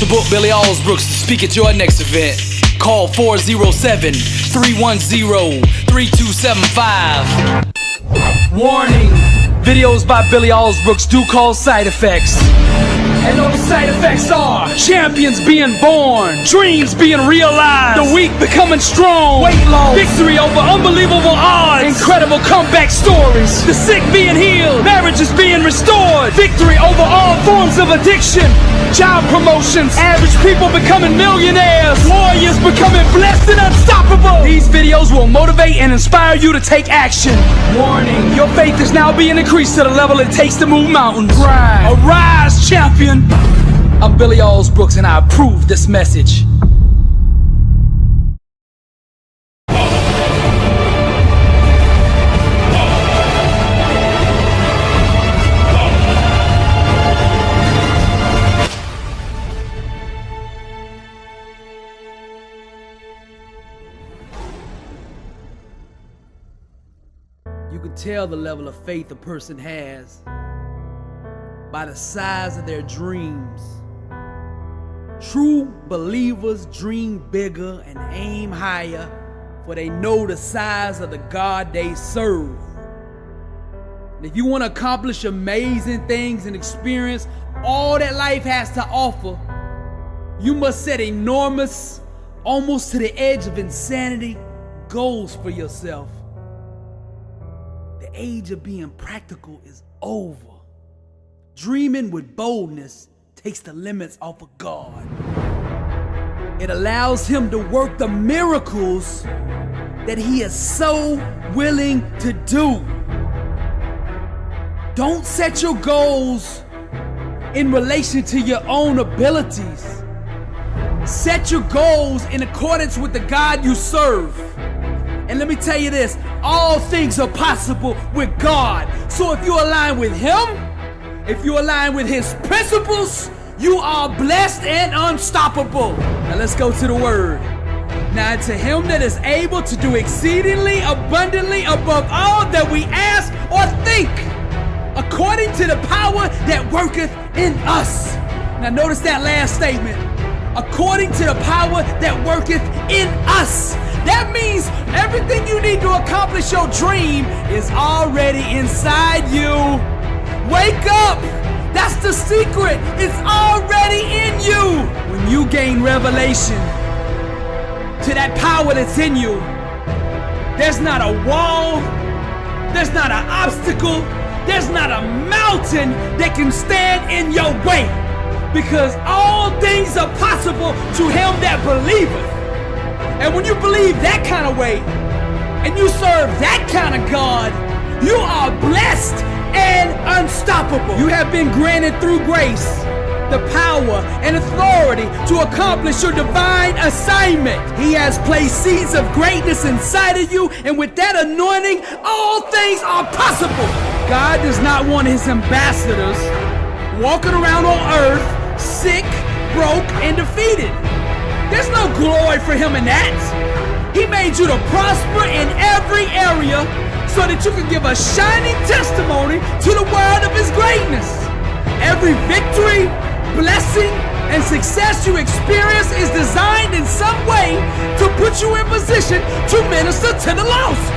to book Billy Alsbrooks to speak at your next event. Call 407-310-3275. Warning! Videos by Billy Alsbrooks do cause side effects. And those side effects are champions being born, dreams being realized, the weak becoming strong, weight loss, victory over unbelievable odds, incredible comeback stories, the sick being healed, marriages being restored, victory over all forms of addiction, job promotions, average people becoming millionaires, warriors becoming blessed and unstoppable. These videos will motivate and inspire you to take action. Warning, your faith is now being increased to the level it takes to move mountains. Arise, champion. I'm Billy Alsbrooks and I approve this message. You can tell the level of faith a person has by the size of their dreams. True believers dream bigger and aim higher, for they know the size of the God they serve. And if you want to accomplish amazing things and experience all that life has to offer, you must set enormous, almost to the edge of insanity, goals for yourself. The age of being practical is over. Dreaming with boldness takes the limits off of God. It allows Him to work the miracles that He is so willing to do. Don't set your goals in relation to your own abilities. Set your goals in accordance with the God you serve. And let me tell you this, all things are possible with God. So if you align with Him, if you align with His principles, you are blessed and unstoppable. Now let's go to the word. Now to Him that is able to do exceedingly abundantly above all that we ask or think, according to the power that worketh in us. Now notice that last statement. According to the power that worketh in us. That means everything you need to accomplish your dream is already inside you. Wake up! That's the secret. It's already in you. When you gain revelation to that power that's in you, there's not a wall, there's not an obstacle, there's not a mountain that can stand in your way. Because all things are possible to him that believeth. And when you believe that kind of way, and you serve that kind of God, you are blessed and unstoppable. You have been granted through grace the power and authority to accomplish your divine assignment. He has placed seeds of greatness inside of you, and with that anointing, all things are possible. God does not want His ambassadors walking around on earth sick, broke, and defeated. There's no glory for Him in that. He made you to prosper in every area so that you can give a shining testimony to the world of His greatness. Every victory, blessing, and success you experience is designed in some way to put you in position to minister to the lost.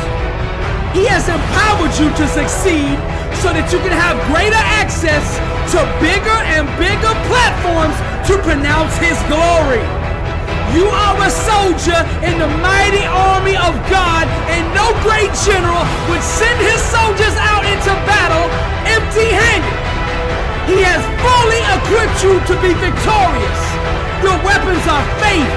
He has empowered you to succeed so that you can have greater access to bigger and bigger platforms to pronounce His glory. You are a soldier in the mighty army of God, and no great general would send his soldiers out into battle empty-handed. He has fully equipped you to be victorious. Your weapons are faith,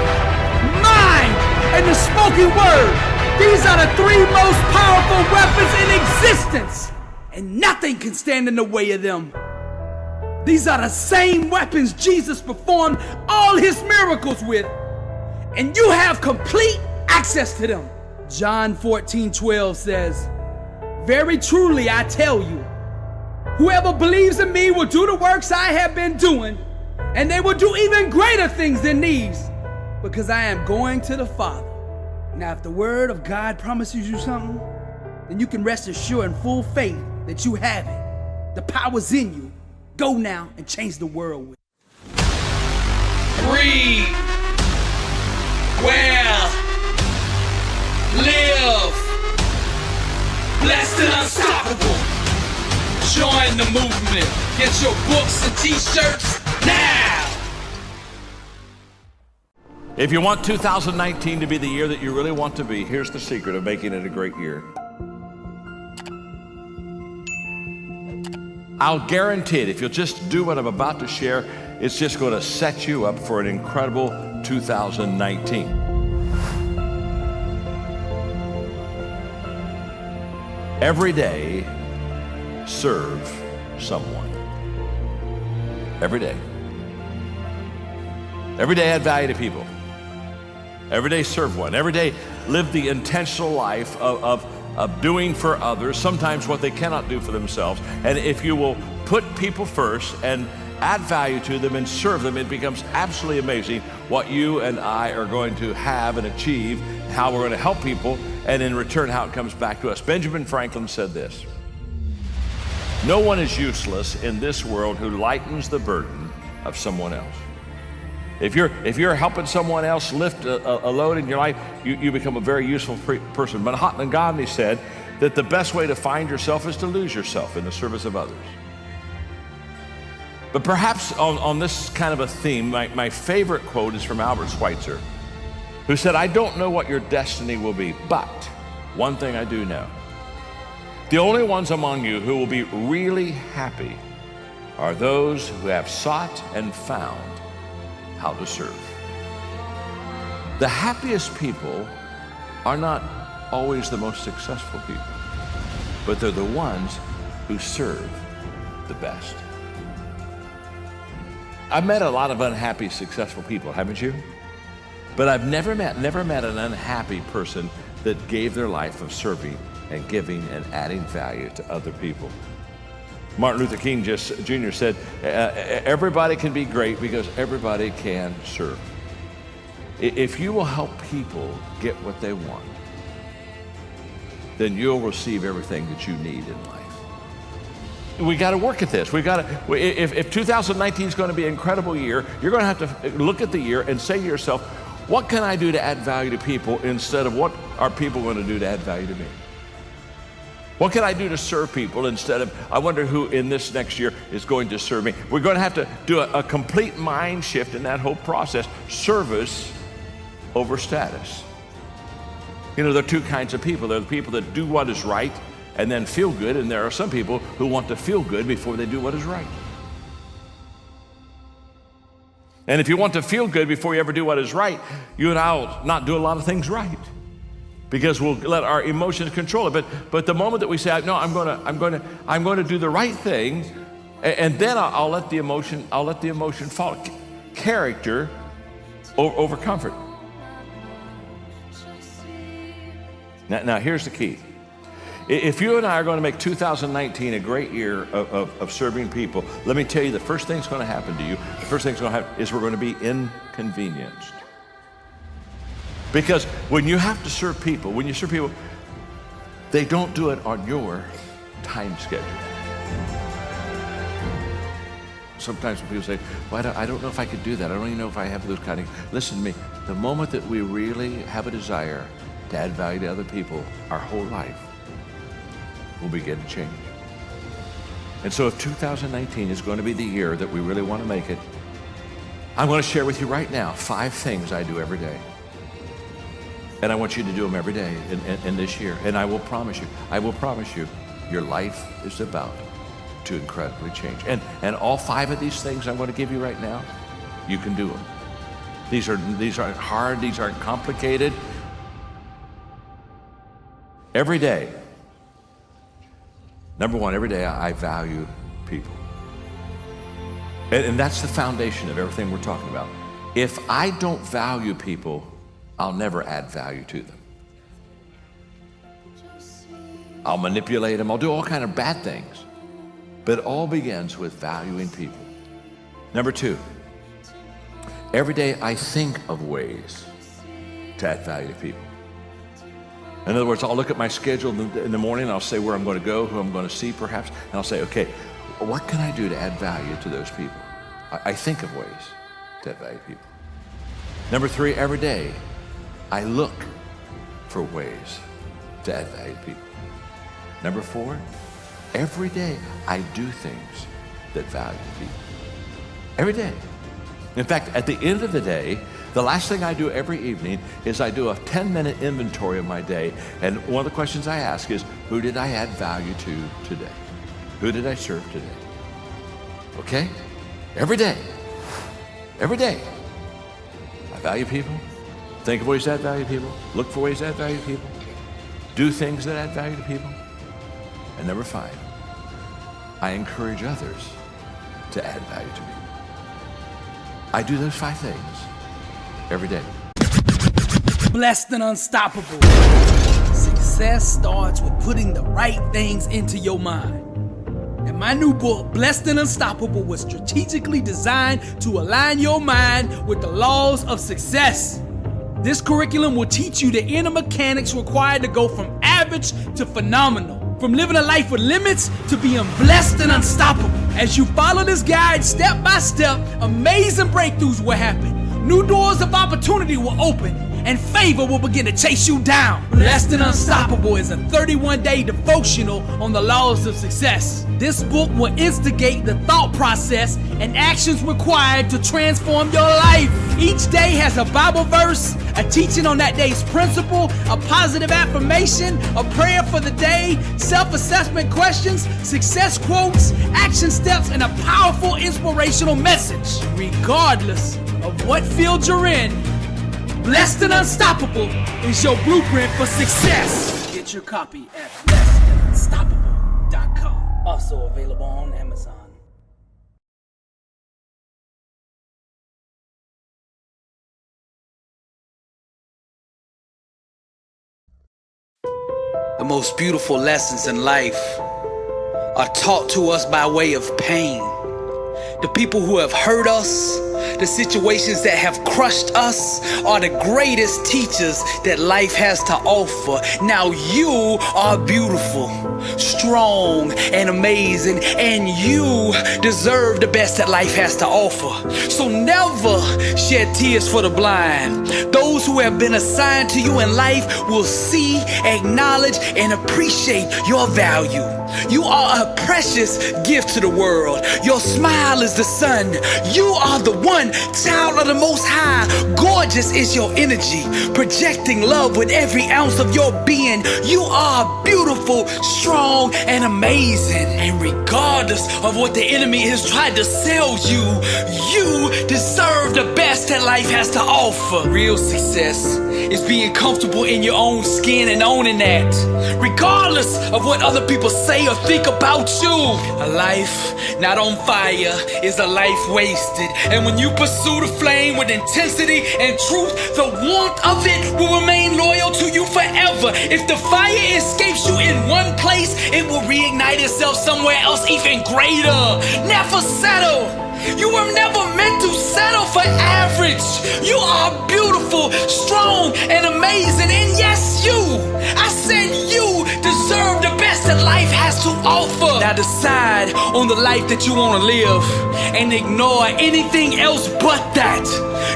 mind, and the spoken word. These are the three most powerful weapons in existence, and nothing can stand in the way of them. These are the same weapons Jesus performed all His miracles with, and you have complete access to them. John 14:12 says, "Very truly I tell you, whoever believes in me will do the works I have been doing, and they will do even greater things than these, because I am going to the Father." Now, if the word of God promises you something, then you can rest assured in full faith that you have it. The power's in you. Go now and change the world with it. breathe, well, live, blessed and unstoppable. Join the movement. Get your books and t-shirts now. If you want 2019 to be the year that you really want to be, here's the secret of making it a great year. I'll guarantee it, if you'll just do what I'm about to share, it's just going to set you up for an incredible 2019. Every day, serve someone. Every day. Every day add value to people. Every day serve one. Every day live the intentional life of doing for others, sometimes what they cannot do for themselves. And if you will put people first and add value to them and serve them, it becomes absolutely amazing what you and I are going to have and achieve, how we're going to help people, and in return, how it comes back to us. Benjamin Franklin said this: "No one is useless in this world who lightens the burden of someone else." If you're helping someone else lift a load in your life, you become a very useful person. Mahatma Gandhi said that the best way to find yourself is to lose yourself in the service of others. But perhaps on this kind of a theme, my favorite quote is from Albert Schweitzer, who said, "I don't know what your destiny will be, but one thing I do know. The only ones among you who will be really happy are those who have sought and found how to serve." The happiest people are not always the most successful people, but they're the ones who serve the best. I've met a lot of unhappy, successful people, haven't you? But I've never met an unhappy person that gave their life of serving and giving and adding value to other people. Martin Luther King Jr. said, everybody can be great because everybody can serve. If you will help people get what they want, then you'll receive everything that you need in life. We got to work at this. If 2019 is going to be an incredible year, you're going to have to look at the year and say to yourself, what can I do to add value to people instead of what are people going to do to add value to me? What can I do to serve people instead of, I wonder who in this next year is going to serve me? We're going to have to do a complete mind shift in that whole process. Service over status. You know, there are two kinds of people. There are the people that do what is right and then feel good, and there are some people who want to feel good before they do what is right. And if you want to feel good before you ever do what is right, you and I will not do a lot of things right, because we'll let our emotions control it. But the moment that we say, no, I'm going to do the right thing, and then I'll let the emotion follow. Character over comfort. Now here's the key. If you and I are going to make 2019 a great year of serving people, let me tell you, the first thing that's going to happen to you, the first thing that's going to happen is we're going to be inconvenienced. Because when you have to serve people, they don't do it on your time schedule. Sometimes when people say, well, I don't know if I could do that. I don't even know if I have those kind of... Listen to me. The moment that we really have a desire to add value to other people, our whole life will begin to change. And so if 2019 is going to be the year that we really want to make it, I'm going to share with you right now 5 things I do every day. And I want you to do them every day in this year. And I will promise you, your life is about to incredibly change. And all 5 of these things I'm going to give you right now, you can do them. These aren't hard, these aren't complicated. Every day, number one, every day I value people. And that's the foundation of everything we're talking about. If I don't value people, I'll never add value to them. I'll manipulate them, I'll do all kind of bad things. But it all begins with valuing people. Number 2, every day I think of ways to add value to people. In other words, I'll look at my schedule in the morning, and I'll say where I'm going to go, who I'm going to see perhaps, and I'll say, okay, what can I do to add value to those people? I think of ways to add value to people. Number 3, every day I look for ways to add value to people. Number 4, every day I do things that value people. Every day. In fact, at the end of the day, the last thing I do every evening is I do a 10-minute inventory of my day, and one of the questions I ask is, who did I add value to today? Who did I serve today? Okay? Every day. Every day. I value people. Think of ways to add value to people. Look for ways to add value to people. Do things that add value to people. And number 5, I encourage others to add value to me. I do those 5 things every day. Blessed and unstoppable. Success starts with putting the right things into your mind. And my new book, Blessed and Unstoppable, was strategically designed to align your mind with the laws of success. This curriculum will teach you the inner mechanics required to go from average to phenomenal. From living a life with limits to being blessed and unstoppable. As you follow this guide step by step, amazing breakthroughs will happen. New doors of opportunity will open, and favor will begin to chase you down. Blessed and Unstoppable is a 31-day devotional on the laws of success. This book will instigate the thought process and actions required to transform your life. Each day has a Bible verse, a teaching on that day's principle, a positive affirmation, a prayer for the day, self-assessment questions, success quotes, action steps, and a powerful inspirational message. Regardless of what field you're in, Blessed and Unstoppable is your blueprint for success. Get your copy at blessedandunstoppable.com. Also available on Amazon. The most beautiful lessons in life are taught to us by way of pain. The people who have hurt us, the situations that have crushed us are the greatest teachers that life has to offer. Now you are beautiful, strong, and amazing, and you deserve the best that life has to offer. So never shed tears for the blind. Those who have been assigned to you in life will see, acknowledge, and appreciate your value. You are a precious gift to the world. Your smile is the sun. You are the one, child of the Most High. Gorgeous is your energy, projecting love with every ounce of your being. You are beautiful, strong, and amazing. And regardless of what the enemy has tried to sell you, you deserve the best that life has to offer. Real success is being comfortable in your own skin and owning that, regardless of what other people say or think about you. A life not on fire is a life wasted. And when you pursue the flame with intensity and truth, the warmth of it will remain loyal to you forever. If the fire escapes you in one place, it will reignite itself somewhere else even greater. Never settle. You were never meant to settle for average. You are beautiful, strong, and amazing. And yes, you, I said you deserve the best that life has to offer. Now decide on the life that you want to live and ignore anything else but that.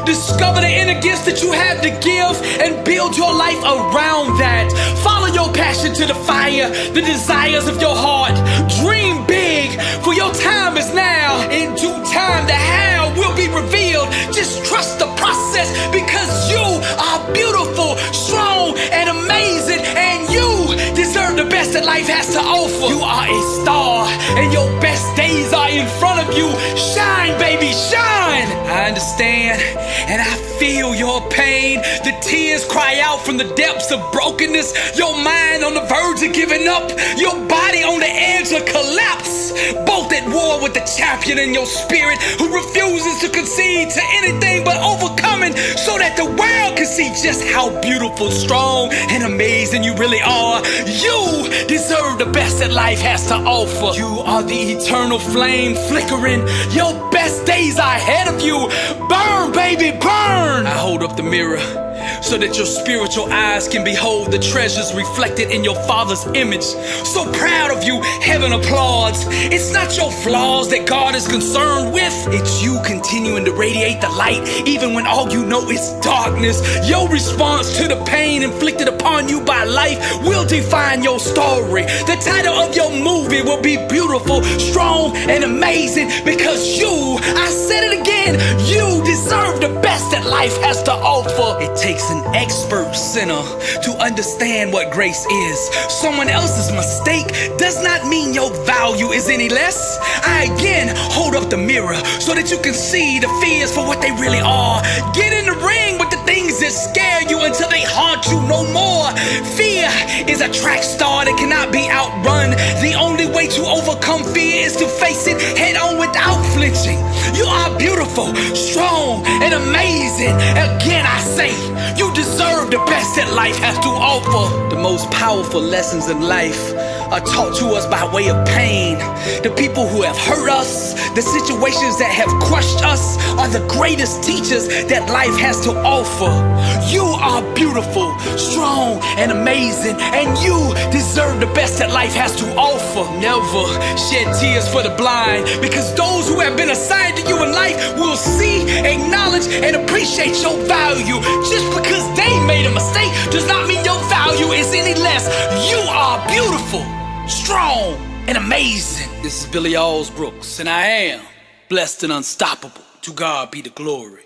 Discover the inner gifts that you have to give and build your life around that. Follow your passion to the fire, the desires of your heart. Dream big, for your time is now. In due time, the how will be revealed. Just trust the process, because you are beautiful, strong, and amazing, and you deserve the best that life has to offer. You are a star, and your best days are in front of you. Shine, baby, shine. I understand, and I feel your pain. The tears cry out from the depths of brokenness. Your mind on the verge of giving up. Your body on the edge of collapse. Both at war with the champion in your spirit, who refuses to concede to anything but overcoming, so that the world can see just how beautiful, strong, and amazing you really are. You deserve the best that life has to offer. You are the eternal flame flickering. Your best days are ahead of you. Burn, baby, burn. I hold up the mirror so that your spiritual eyes can behold the treasures reflected in your Father's image. So proud of you, heaven applauds. It's not your flaws that God is concerned with. It's you continuing to radiate the light even when all you know is darkness. Your response to the pain inflicted upon you by life will define your story. The title of your movie will be beautiful, strong, and amazing because you, I said it again, you deserve the best that life has to offer. It takes an expert sinner to understand what grace is. Someone else's mistake does not mean your value is any less. I again hold up the mirror so that you can see the fears for what they really are. Get in the ring with the things that scare you until they haunt you no more. Fear is a track star that cannot be outrun. The only way to overcome fear is to face it head on without flinching. You are beautiful, strong, and amazing. Again I say, you deserve the best that life has to offer. The most powerful lessons in life are taught to us by way of pain. The people who have hurt us, the situations that have crushed us, are the greatest teachers that life has to offer. You are beautiful, strong, and amazing, and you deserve the best that life has to offer. Never shed tears for the blind, because those who have been assigned to you in life will see, acknowledge, and appreciate your value. Just because they made a mistake does not mean your value is any less. You are beautiful, strong, and amazing. This is Billy Alsbrooks, and I am blessed and unstoppable. To God be the glory.